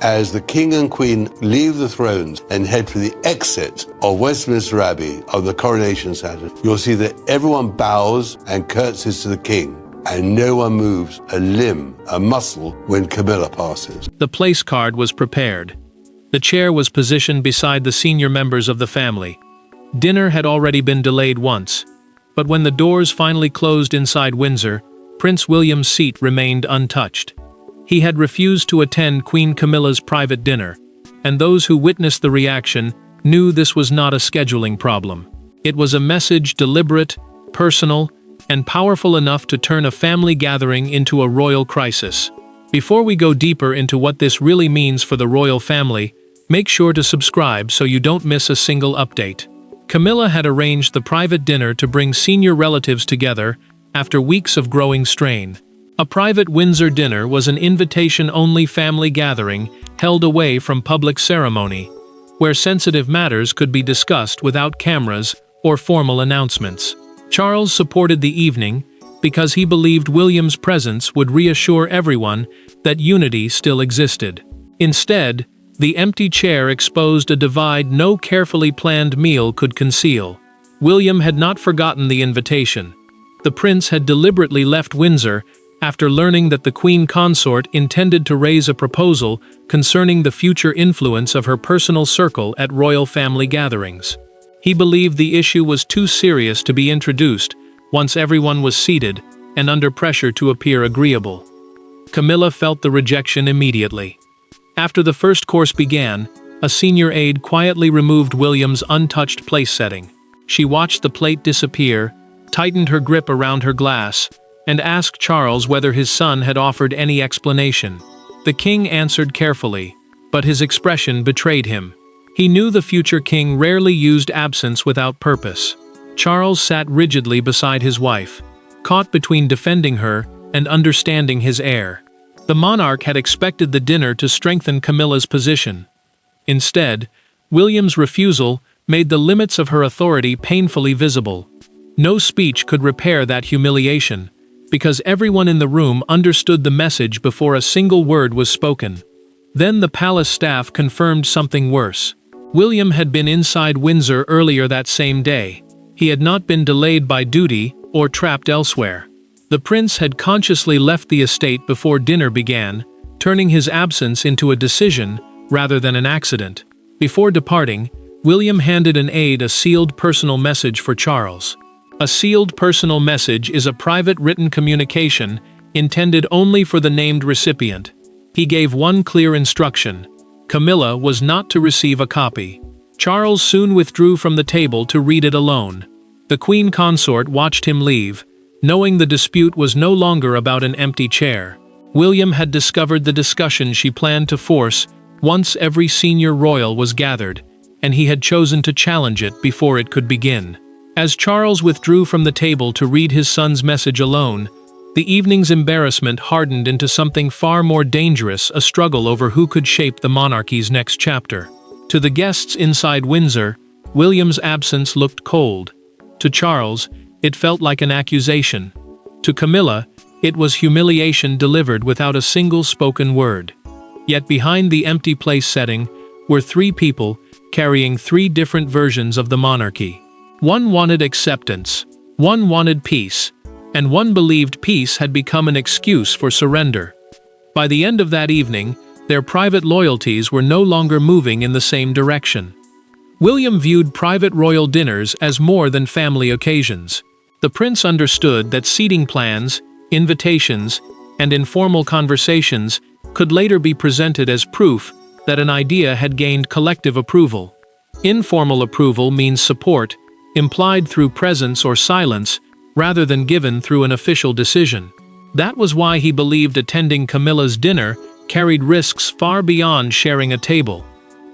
As the King and Queen leave the thrones and head for the exit of Westminster Abbey of the coronation Saturday, you'll see that everyone bows and curtsies to the King, and no one moves a limb, a muscle, when Camilla passes. The place card was prepared. The chair was positioned beside the senior members of the family. Dinner had already been delayed once, but when the doors finally closed inside Windsor, Prince William's seat remained untouched. He had refused to attend Queen Camilla's private dinner, and those who witnessed the reaction knew this was not a scheduling problem. It was a message deliberate, personal, and powerful enough to turn a family gathering into a royal crisis. Before we go deeper into what this really means for the royal family, make sure to subscribe so you don't miss a single update. Camilla had arranged the private dinner to bring senior relatives together after weeks of growing strain. A private Windsor dinner was an invitation-only family gathering held away from public ceremony, where sensitive matters could be discussed without cameras or formal announcements. Charles supported the evening because he believed William's presence would reassure everyone that unity still existed. Instead, the empty chair exposed a divide no carefully planned meal could conceal. William had not forgotten the invitation. The prince had deliberately left Windsor after learning that the Queen Consort intended to raise a proposal concerning the future influence of her personal circle at royal family gatherings. He believed the issue was too serious to be introduced once everyone was seated and under pressure to appear agreeable. Camilla felt the rejection immediately. After the first course began, a senior aide quietly removed William's untouched place setting. She watched the plate disappear, tightened her grip around her glass, and asked Charles whether his son had offered any explanation. The king answered carefully, but his expression betrayed him. He knew the future king rarely used absence without purpose. Charles sat rigidly beside his wife, caught between defending her and understanding his heir. The monarch had expected the dinner to strengthen Camilla's position. Instead, William's refusal made the limits of her authority painfully visible. No speech could repair that humiliation, because everyone in the room understood the message before a single word was spoken. Then the palace staff confirmed something worse. William had been inside Windsor earlier that same day. He had not been delayed by duty or trapped elsewhere. The prince had consciously left the estate before dinner began, turning his absence into a decision rather than an accident. Before departing, William handed an aide a sealed personal message for Charles. A sealed personal message is a private written communication intended only for the named recipient. He gave one clear instruction: Camilla was not to receive a copy. Charles soon withdrew from the table to read it alone. The Queen Consort watched him leave, knowing the dispute was no longer about an empty chair. William had discovered the discussion she planned to force once every senior royal was gathered, and he had chosen to challenge it before it could begin. As Charles withdrew from the table to read his son's message alone, the evening's embarrassment hardened into something far more dangerous, a struggle over who could shape the monarchy's next chapter. To the guests inside Windsor, William's absence looked cold. To Charles, it felt like an accusation. To Camilla, it was humiliation delivered without a single spoken word. Yet behind the empty place setting were three people carrying three different versions of the monarchy. One wanted acceptance, one wanted peace, and one believed peace had become an excuse for surrender. By the end of that evening, their private loyalties were no longer moving in the same direction. William viewed private royal dinners as more than family occasions. The prince understood that seating plans, invitations, and informal conversations could later be presented as proof that an idea had gained collective approval. Informal approval means support, implied through presence or silence, rather than given through an official decision. That was why he believed attending Camilla's dinner carried risks far beyond sharing a table.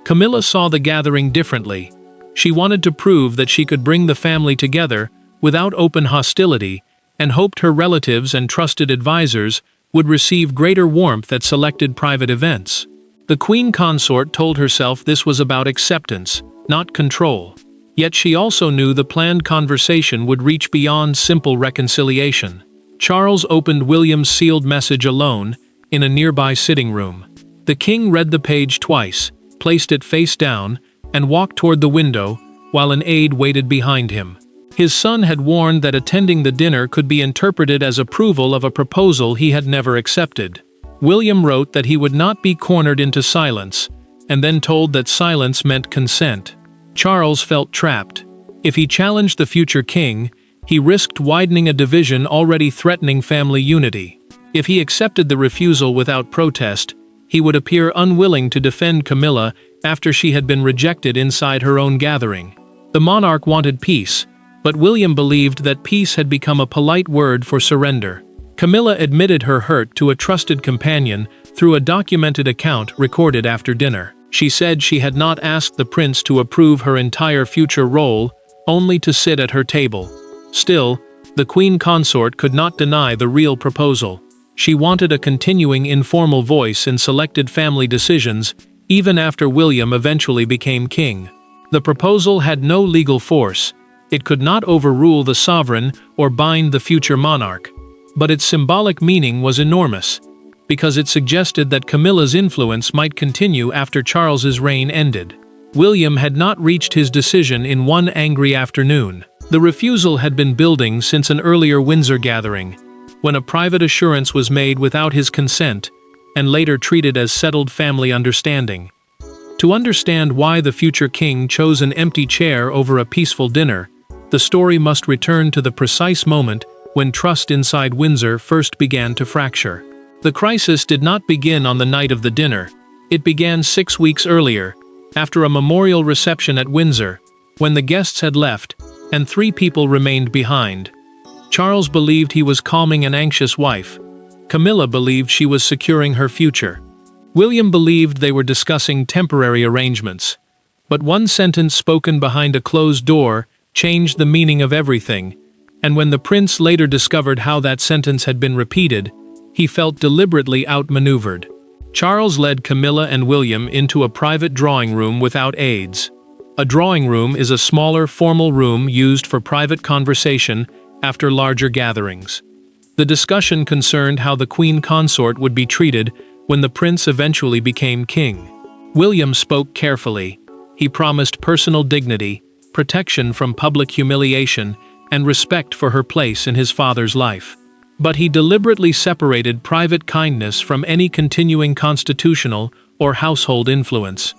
Camilla saw the gathering differently. She wanted to prove that she could bring the family together without open hostility, and hoped her relatives and trusted advisors would receive greater warmth at selected private events. The Queen Consort told herself this was about acceptance, not control. Yet she also knew the planned conversation would reach beyond simple reconciliation. Charles opened William's sealed message alone, in a nearby sitting room. The king read the page twice, placed it face down, and walked toward the window, while an aide waited behind him. His son had warned that attending the dinner could be interpreted as approval of a proposal he had never accepted. William wrote that he would not be cornered into silence, and then told that silence meant consent. Charles felt trapped. If he challenged the future king, he risked widening a division already threatening family unity. If he accepted the refusal without protest, he would appear unwilling to defend Camilla after she had been rejected inside her own gathering. The monarch wanted peace, but William believed that peace had become a polite word for surrender. Camilla admitted her hurt to a trusted companion through a documented account recorded after dinner. She said she had not asked the prince to approve her entire future role, only to sit at her table. Still, the queen consort could not deny the real proposal. She wanted a continuing informal voice in selected family decisions, even after William eventually became king. The proposal had no legal force. It could not overrule the sovereign or bind the future monarch. But its symbolic meaning was enormous, because it suggested that Camilla's influence might continue after Charles's reign ended. William had not reached his decision in one angry afternoon. The refusal had been building since an earlier Windsor gathering, when a private assurance was made without his consent, and later treated as settled family understanding. To understand why the future king chose an empty chair over a peaceful dinner, the story must return to the precise moment when trust inside Windsor first began to fracture. The crisis did not begin on the night of the dinner. It began 6 weeks earlier, after a memorial reception at Windsor, when the guests had left, and 3 people remained behind. Charles believed he was calming an anxious wife. Camilla believed she was securing her future. William believed they were discussing temporary arrangements. But one sentence spoken behind a closed door changed the meaning of everything, and when the prince later discovered how that sentence had been repeated, he felt deliberately outmaneuvered. Charles led Camilla and William into a private drawing room without aides. A drawing room is a smaller, formal room used for private conversation after larger gatherings. The discussion concerned how the queen consort would be treated when the prince eventually became king. William spoke carefully. He promised personal dignity, protection from public humiliation, and respect for her place in his father's life. But he deliberately separated private kindness from any continuing constitutional or household influence.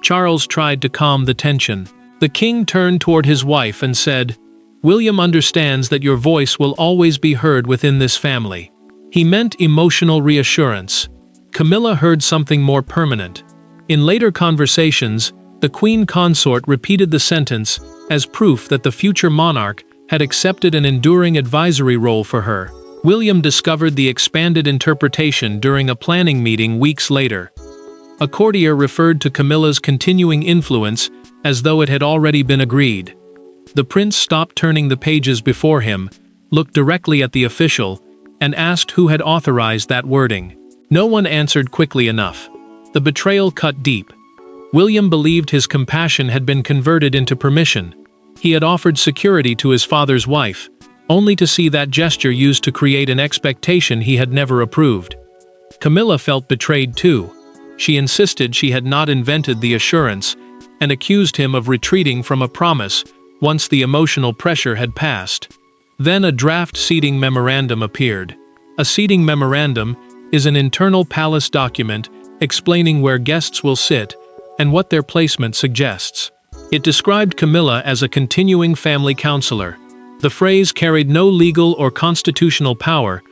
Charles tried to calm the tension. The king turned toward his wife and said, "William understands that your voice will always be heard within this family." He meant emotional reassurance. Camilla heard something more permanent. In later conversations, the queen consort repeated the sentence as proof that the future monarch had accepted an enduring advisory role for her. William discovered the expanded interpretation during a planning meeting weeks later. A courtier referred to Camilla's continuing influence as though it had already been agreed. The prince stopped turning the pages before him, looked directly at the official, and asked who had authorized that wording. No one answered quickly enough. The betrayal cut deep. William believed his compassion had been converted into permission. He had offered security to his father's wife, only to see that gesture used to create an expectation he had never approved. Camilla felt betrayed too. She insisted she had not invented the assurance, and accused him of retreating from a promise once the emotional pressure had passed. Then a draft seating memorandum appeared. A seating memorandum is an internal palace document explaining where guests will sit and what their placement suggests. It described Camilla as a continuing family counselor. The phrase carried no legal or constitutional power,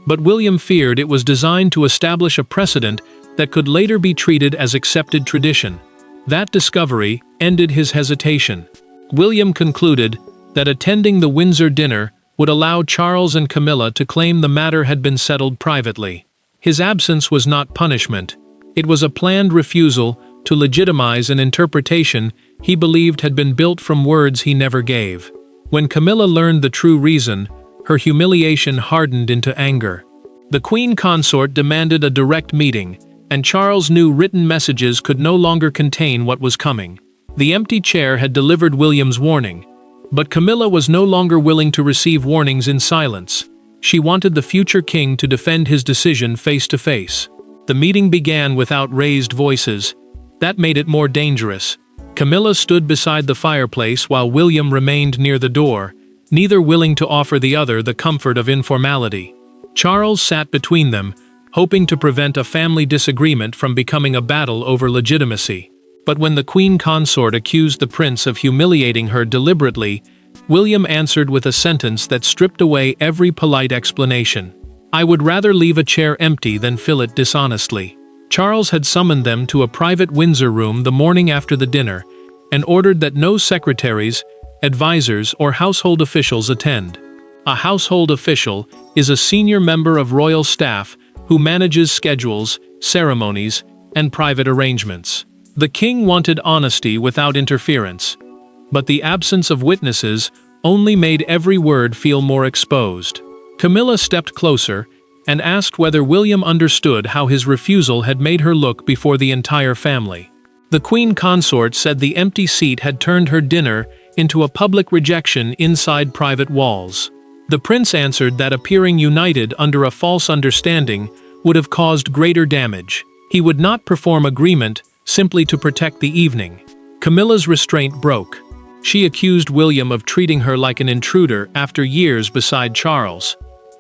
but William feared it was designed to establish a precedent that could later be treated as accepted tradition. That discovery ended his hesitation. William concluded that attending the Windsor dinner would allow Charles and Camilla to claim the matter had been settled privately. His absence was not punishment. It was a planned refusal to legitimize an interpretation he believed had been built from words he never gave. When Camilla learned the true reason, her humiliation hardened into anger. The queen consort demanded a direct meeting, and Charles knew written messages could no longer contain what was coming. The empty chair had delivered William's warning, but Camilla was no longer willing to receive warnings in silence. She wanted the future king to defend his decision face to face. The meeting began without raised voices. That made it more dangerous. Camilla stood beside the fireplace while William remained near the door, neither willing to offer the other the comfort of informality. Charles sat between them, hoping to prevent a family disagreement from becoming a battle over legitimacy. But when the Queen Consort accused the prince of humiliating her deliberately, William answered with a sentence that stripped away every polite explanation. "I would rather leave a chair empty than fill it dishonestly." Charles had summoned them to a private Windsor room the morning after the dinner and ordered that no secretaries, advisors, or household officials attend. A household official is a senior member of royal staff who manages schedules, ceremonies, and private arrangements. The king wanted honesty without interference, but the absence of witnesses only made every word feel more exposed. Camilla stepped closer and asked whether William understood how his refusal had made her look before the entire family. The Queen Consort said the empty seat had turned her dinner into a public rejection inside private walls. The prince answered that appearing united under a false understanding would have caused greater damage. He would not perform agreement simply to protect the evening. Camilla's restraint broke. She accused William of treating her like an intruder after years beside Charles.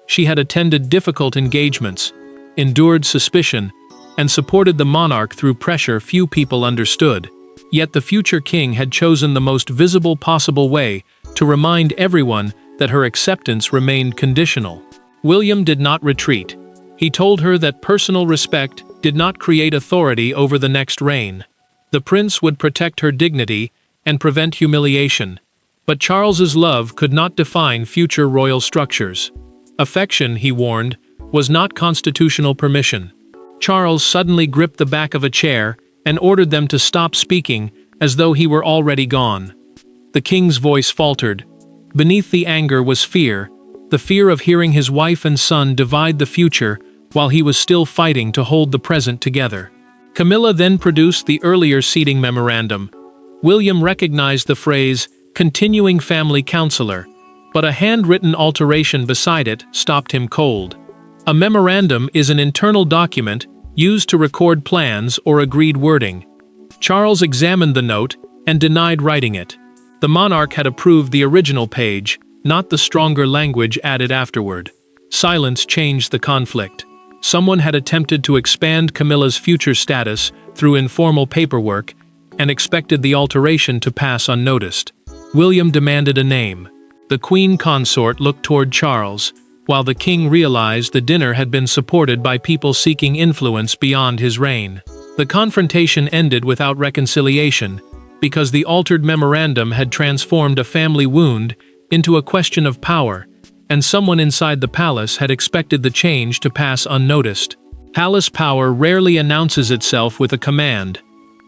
She had attended difficult engagements, endured suspicion, and supported the monarch through pressure few people understood. Yet the future king had chosen the most visible possible way to remind everyone that her acceptance remained conditional. William did not retreat. He told her that personal respect did not create authority over the next reign. The prince would protect her dignity and prevent humiliation. But Charles's love could not define future royal structures. Affection, he warned, was not constitutional permission. Charles suddenly gripped the back of a chair and ordered them to stop speaking as though he were already gone. The king's voice faltered. Beneath the anger was fear, the fear of hearing his wife and son divide the future while he was still fighting to hold the present together. Camilla then produced the earlier seating memorandum. William recognized the phrase, "continuing family counselor," but a handwritten alteration beside it stopped him cold. A memorandum is an internal document used to record plans or agreed wording. Charles examined the note and denied writing it. The monarch had approved the original page, not the stronger language added afterward. Silence changed the conflict. Someone had attempted to expand Camilla's future status through informal paperwork and expected the alteration to pass unnoticed. William demanded a name. The Queen Consort looked toward Charles, while the king realized the dinner had been supported by people seeking influence beyond his reign. The confrontation ended without reconciliation, because the altered memorandum had transformed a family wound into a question of power, and someone inside the palace had expected the change to pass unnoticed. Palace power rarely announces itself with a command.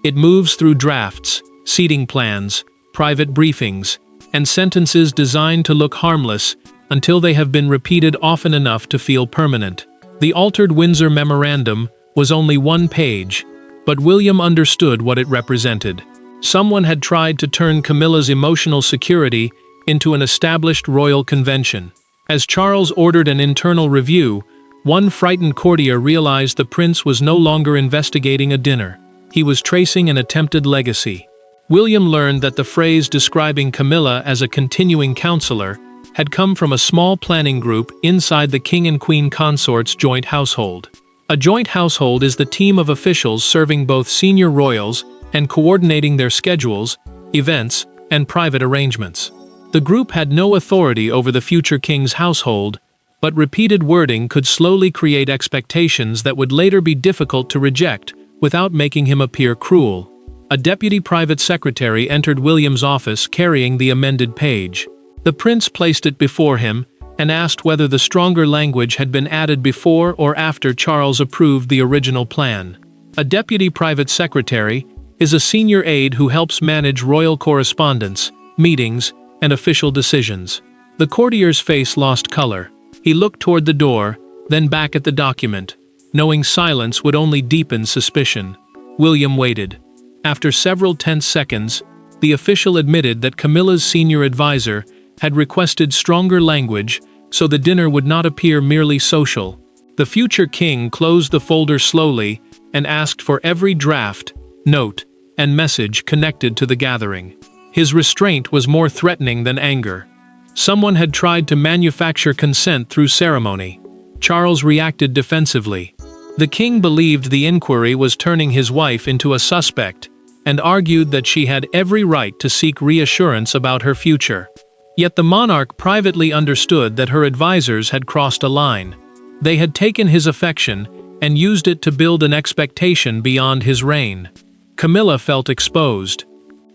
It moves through drafts, seating plans, private briefings, and sentences designed to look harmless until they have been repeated often enough to feel permanent. The altered Windsor memorandum was only one page, but William understood what it represented. Someone had tried to turn Camilla's emotional security into an established royal convention. As Charles ordered an internal review, one frightened courtier realized the prince was no longer investigating a dinner. He was tracing an attempted legacy. William learned that the phrase describing Camilla as a continuing counselor had come from a small planning group inside the king and queen consort's joint household. A joint household is the team of officials serving both senior royals and coordinating their schedules, events, and private arrangements. The group had no authority over the future king's household, but repeated wording could slowly create expectations that would later be difficult to reject without making him appear cruel. A deputy private secretary entered William's office carrying the amended page. The prince placed it before him and asked whether the stronger language had been added before or after Charles approved the original plan. A deputy private secretary is a senior aide who helps manage royal correspondence, meetings, and official decisions. The courtier's face lost color. He looked toward the door, then back at the document, knowing silence would only deepen suspicion. William waited. After several tense seconds, the official admitted that Camilla's senior advisor had requested stronger language so the dinner would not appear merely social. The future king closed the folder slowly and asked for every draft, note, and message connected to the gathering. His restraint was more threatening than anger. Someone had tried to manufacture consent through ceremony. Charles reacted defensively. The king believed the inquiry was turning his wife into a suspect, and argued that she had every right to seek reassurance about her future. Yet the monarch privately understood that her advisors had crossed a line. They had taken his affection and used it to build an expectation beyond his reign. Camilla felt exposed.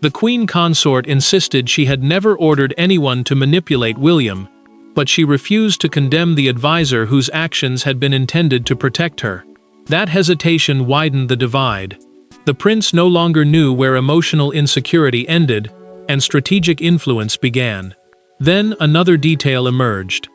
The queen consort insisted she had never ordered anyone to manipulate William, but she refused to condemn the advisor whose actions had been intended to protect her. That hesitation widened the divide. The prince no longer knew where emotional insecurity ended and strategic influence began. Then another detail emerged.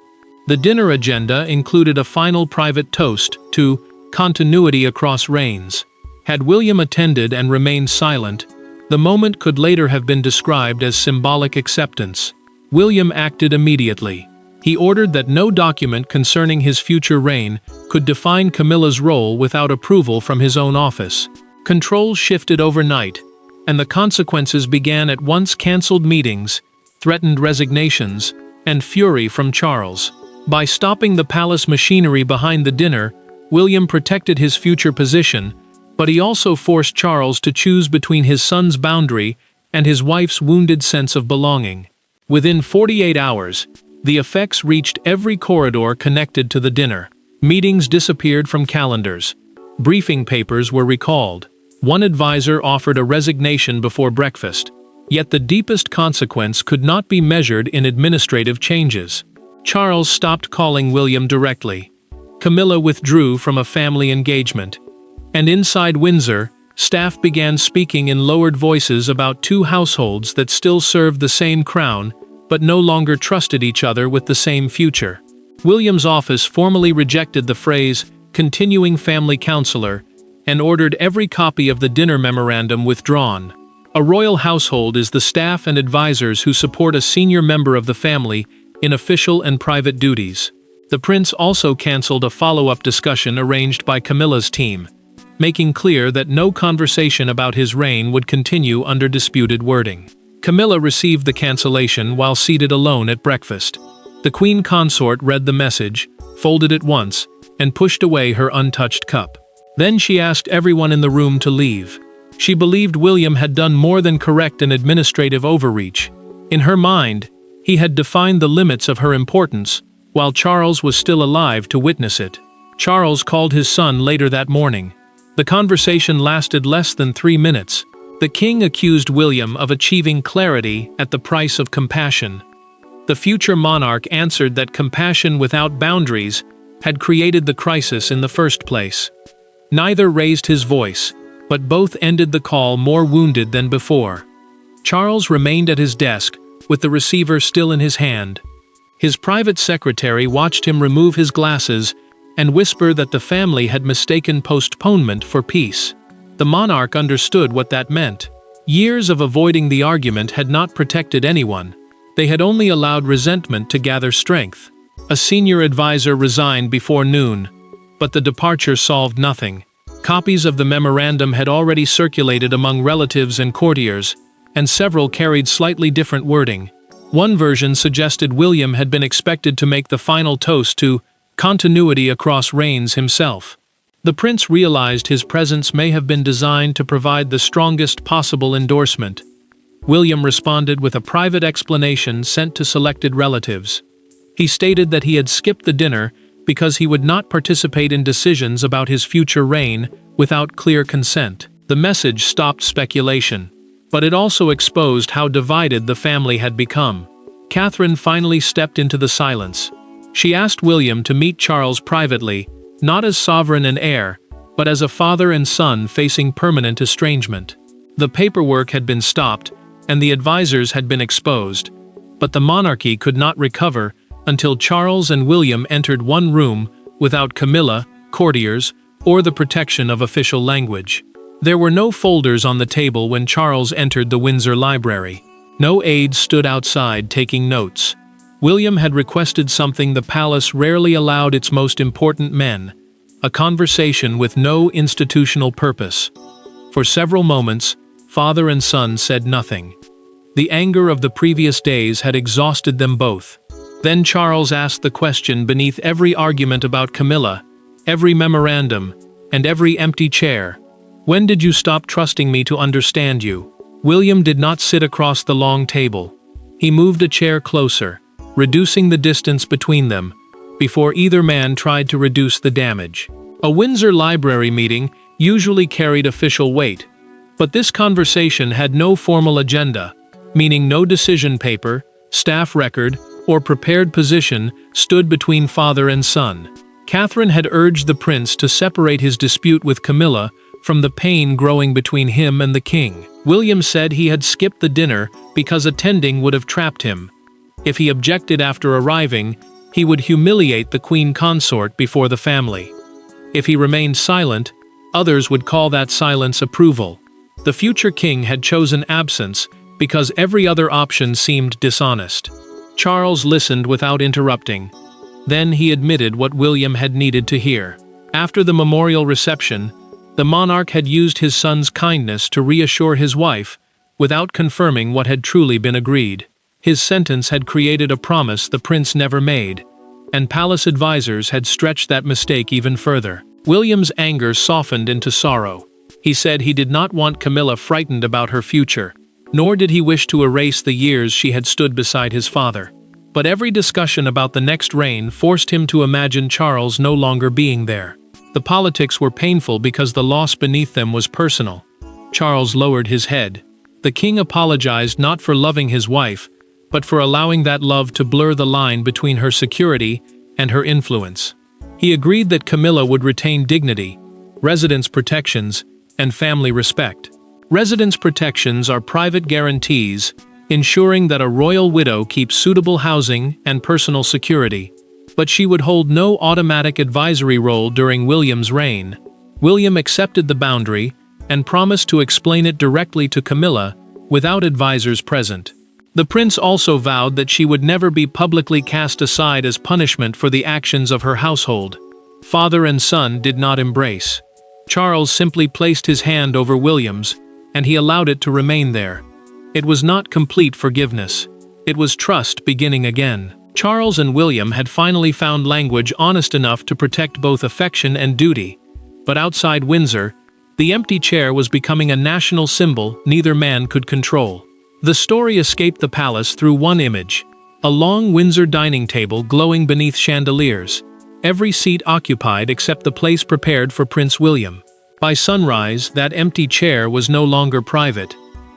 The dinner agenda included a final private toast to continuity across reigns. Had William attended and remained silent, the moment could later have been described as symbolic acceptance. William acted immediately. He ordered that no document concerning his future reign could define Camilla's role without approval from his own office. Control shifted overnight, and the consequences began at once: cancelled meetings, threatened resignations, and fury from Charles. By stopping the palace machinery behind the dinner, William protected his future position, but he also forced Charles to choose between his son's boundary and his wife's wounded sense of belonging. Within 48 hours, the effects reached every corridor connected to the dinner. Meetings disappeared from calendars. Briefing papers were recalled. One advisor offered a resignation before breakfast. Yet the deepest consequence could not be measured in administrative changes. Charles stopped calling William directly. Camilla withdrew from a family engagement. And inside Windsor, staff began speaking in lowered voices about two households that still served the same crown, but no longer trusted each other with the same future. William's office formally rejected the phrase "continuing family counselor" and ordered every copy of the dinner memorandum withdrawn. A royal household is the staff and advisors who support a senior member of the family in official and private duties. The prince also cancelled a follow-up discussion arranged by Camilla's team, making clear that no conversation about his reign would continue under disputed wording. Camilla received the cancellation while seated alone at breakfast. The queen consort read the message, folded it once, and pushed away her untouched cup. Then she asked everyone in the room to leave. She believed William had done more than correct an administrative overreach. In her mind, he had defined the limits of her importance, while Charles was still alive to witness it. Charles called his son later that morning. The conversation lasted less than 3 minutes. The king accused William of achieving clarity at the price of compassion. The future monarch answered that compassion without boundaries had created the crisis in the first place. Neither raised his voice, but both ended the call more wounded than before. Charles remained at his desk, with the receiver still in his hand. His private secretary watched him remove his glasses and whisper that the family had mistaken postponement for peace. The monarch understood what that meant. Years of avoiding the argument had not protected anyone. They had only allowed resentment to gather strength. A senior advisor resigned before noon, but the departure solved nothing. Copies of the memorandum had already circulated among relatives and courtiers, and several carried slightly different wording. One version suggested William had been expected to make the final toast to continuity across reigns himself. The prince realized his presence may have been designed to provide the strongest possible endorsement. William responded with a private explanation sent to selected relatives. He stated that he had skipped the dinner because he would not participate in decisions about his future reign without clear consent. The message stopped speculation, but it also exposed how divided the family had become. Catherine finally stepped into the silence. She asked William to meet Charles privately, not as sovereign and heir, but as a father and son facing permanent estrangement. The paperwork had been stopped, and the advisors had been exposed, but the monarchy could not recover until Charles and William entered one room without Camilla, courtiers, or the protection of official language. There were no folders on the table when Charles entered the Windsor library. No aides stood outside taking notes. William had requested something the palace rarely allowed its most important men: a conversation with no institutional purpose. For several moments, father and son said nothing. The anger of the previous days had exhausted them both. Then Charles asked the question beneath every argument about Camilla, every memorandum, and every empty chair. When did you stop trusting me to understand you? William did not sit across the long table. He moved a chair closer, reducing the distance between them, before either man tried to reduce the damage. A Windsor library meeting usually carried official weight, but this conversation had no formal agenda, meaning no decision paper, staff record, or prepared position stood between father and son. Catherine had urged the prince to separate his dispute with Camilla from the pain growing between him and the king. William said he had skipped the dinner because attending would have trapped him. If he objected after arriving, he would humiliate the queen consort before the family. If he remained silent, others would call that silence approval. The future king had chosen absence because every other option seemed dishonest. Charles listened without interrupting. Then he admitted what William had needed to hear. After the memorial reception, the monarch had used his son's kindness to reassure his wife, without confirming what had truly been agreed. His sentence had created a promise the prince never made, and palace advisors had stretched that mistake even further. William's anger softened into sorrow. He said he did not want Camilla frightened about her future, nor did he wish to erase the years she had stood beside his father. But every discussion about the next reign forced him to imagine Charles no longer being there. The politics were painful because the loss beneath them was personal. Charles lowered his head. The king apologized not for loving his wife, but for allowing that love to blur the line between her security and her influence. He agreed that Camilla would retain dignity, residence protections, and family respect. Residence protections are private guarantees, ensuring that a royal widow keeps suitable housing and personal security. But she would hold no automatic advisory role during William's reign. William accepted the boundary and promised to explain it directly to Camilla without advisors present. The prince also vowed that she would never be publicly cast aside as punishment for the actions of her household. Father and son did not embrace. Charles simply placed his hand over William's, and he allowed it to remain there. It was not complete forgiveness. It was trust beginning again. Charles and William had finally found language honest enough to protect both affection and duty. But outside Windsor, the empty chair was becoming a national symbol neither man could control. The story escaped the palace through one image: a long Windsor dining table glowing beneath chandeliers, every seat occupied except the place prepared for Prince William. By sunrise, that empty chair was no longer private.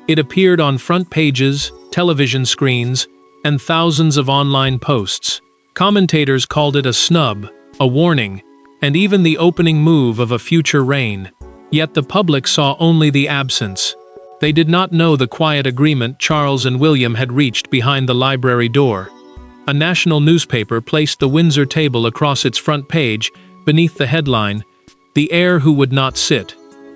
It appeared on front pages, television screens, and thousands of online posts. Commentators called it a snub, a warning, and even the opening move of a future reign. Yet the public saw only the absence. They did not know the quiet agreement Charles and William had reached behind the library door. A national newspaper placed the Windsor table across its front page, beneath the headline, "The Heir Who Would Not Sit."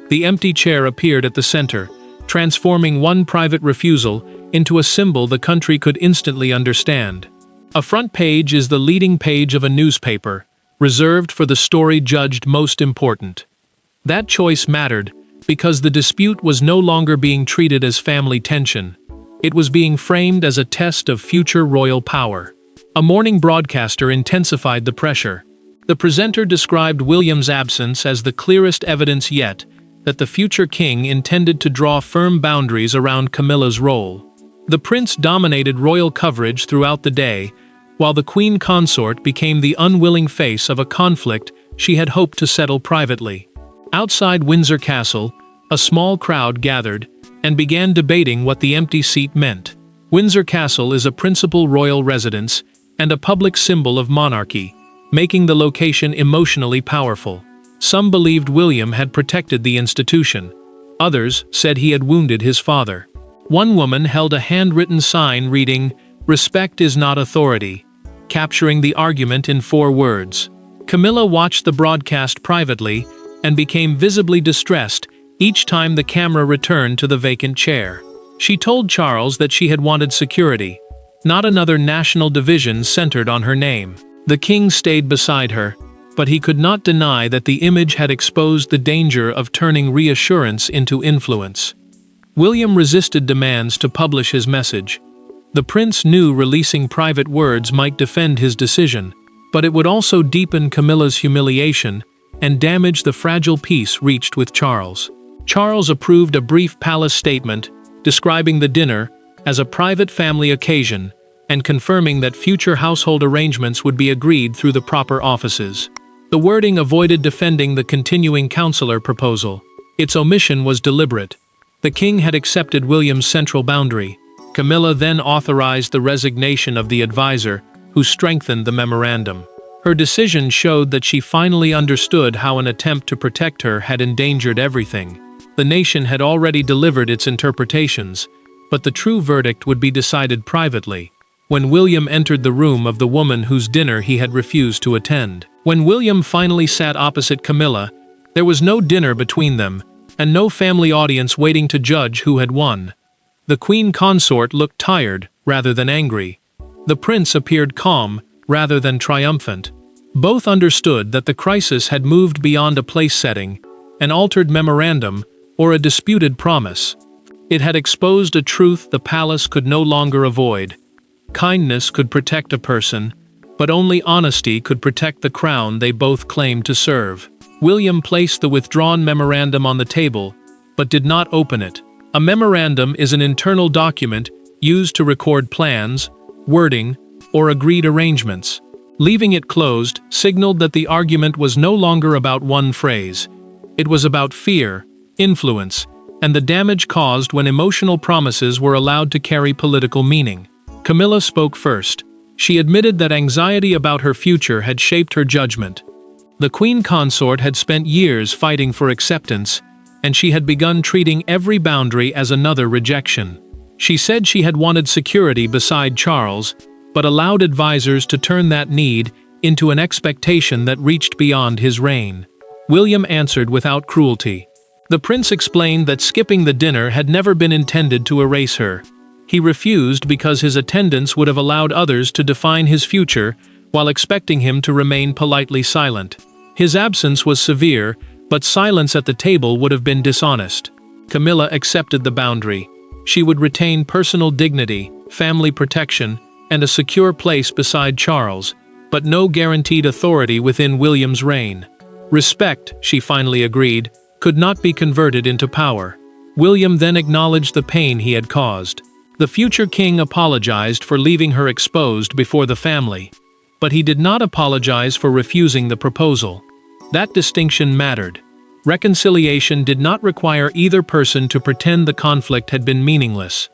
The empty chair appeared at the center, transforming one private refusal into a symbol the country could instantly understand. A front page is the leading page of a newspaper, reserved for the story judged most important. That choice mattered, because the dispute was no longer being treated as family tension. It was being framed as a test of future royal power. A morning broadcaster intensified the pressure. The presenter described William's absence as the clearest evidence yet that the future king intended to draw firm boundaries around Camilla's role. The prince dominated royal coverage throughout the day, while the queen consort became the unwilling face of a conflict she had hoped to settle privately. Outside Windsor Castle, a small crowd gathered and began debating what the empty seat meant. Windsor Castle is a principal royal residence and a public symbol of monarchy, making the location emotionally powerful. Some believed William had protected the institution. Others said he had wounded his father. One woman held a handwritten sign reading, "Respect is not authority," capturing the argument in 4 words. Camilla watched the broadcast privately and became visibly distressed each time the camera returned to the vacant chair. She told Charles that she had wanted security, not another national division centered on her name. The king stayed beside her, but he could not deny that the image had exposed the danger of turning reassurance into influence. William resisted demands to publish his message. The prince knew releasing private words might defend his decision, but it would also deepen Camilla's humiliation and damage the fragile peace reached with Charles. Charles approved a brief palace statement describing the dinner as a private family occasion and confirming that future household arrangements would be agreed through the proper offices. The wording avoided defending the continuing councillor proposal. Its omission was deliberate. The king had accepted William's central boundary. Camilla then authorized the resignation of the advisor, who strengthened the memorandum. Her decision showed that she finally understood how an attempt to protect her had endangered everything. The nation had already delivered its interpretations, but the true verdict would be decided privately. When William entered the room of the woman whose dinner he had refused to attend. When William finally sat opposite Camilla, there was no dinner between them, and no family audience waiting to judge who had won. The queen consort looked tired rather than angry. The prince appeared calm rather than triumphant. Both understood that the crisis had moved beyond a place setting, an altered memorandum, or a disputed promise. It had exposed a truth the palace could no longer avoid. Kindness could protect a person, but only honesty could protect the crown they both claimed to serve. William placed the withdrawn memorandum on the table, but did not open it. A memorandum is an internal document used to record plans, wording, or agreed arrangements. Leaving it closed signaled that the argument was no longer about one phrase. It was about fear, influence, and the damage caused when emotional promises were allowed to carry political meaning. Camilla spoke first. She admitted that anxiety about her future had shaped her judgment. The queen consort had spent years fighting for acceptance, and she had begun treating every boundary as another rejection. She said she had wanted security beside Charles, but allowed advisors to turn that need into an expectation that reached beyond his reign. William answered without cruelty. The prince explained that skipping the dinner had never been intended to erase her. He refused because his attendance would have allowed others to define his future while expecting him to remain politely silent. His absence was severe, but silence at the table would have been dishonest. Camilla accepted the boundary. She would retain personal dignity, family protection, and a secure place beside Charles, but no guaranteed authority within William's reign. Respect, she finally agreed, could not be converted into power. William then acknowledged the pain he had caused. The future king apologized for leaving her exposed before the family, but he did not apologize for refusing the proposal. That distinction mattered. Reconciliation did not require either person to pretend the conflict had been meaningless.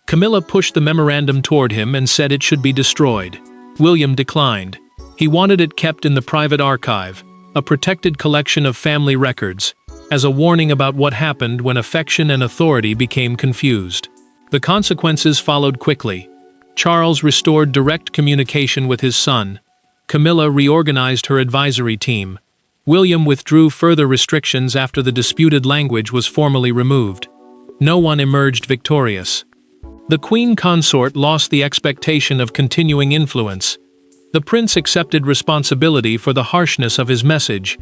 Camilla pushed the memorandum toward him and said it should be destroyed. William declined. He wanted it kept in the private archive, a protected collection of family records, as a warning about what happened when affection and authority became confused. The consequences followed quickly. Charles restored direct communication with his son. Camilla reorganized her advisory team. William withdrew further restrictions after the disputed language was formally removed. No one emerged victorious. The queen consort lost the expectation of continuing influence. The prince accepted responsibility for the harshness of his message,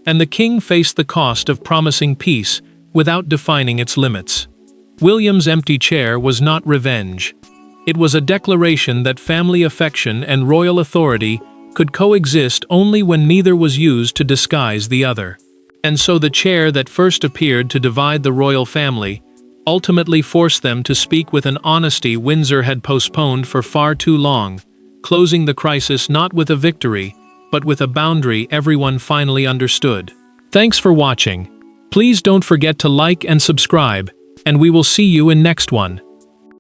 and the king faced the cost of promising peace without defining its limits. William's empty chair was not revenge. It was a declaration that family affection and royal authority could coexist only when neither was used to disguise the other. And so the chair that first appeared to divide the royal family ultimately forced them to speak with an honesty Windsor had postponed for far too long, closing the crisis not with a victory, but with a boundary everyone finally understood. Thanks for watching. Please don't forget to like and subscribe, and we will see you in next one.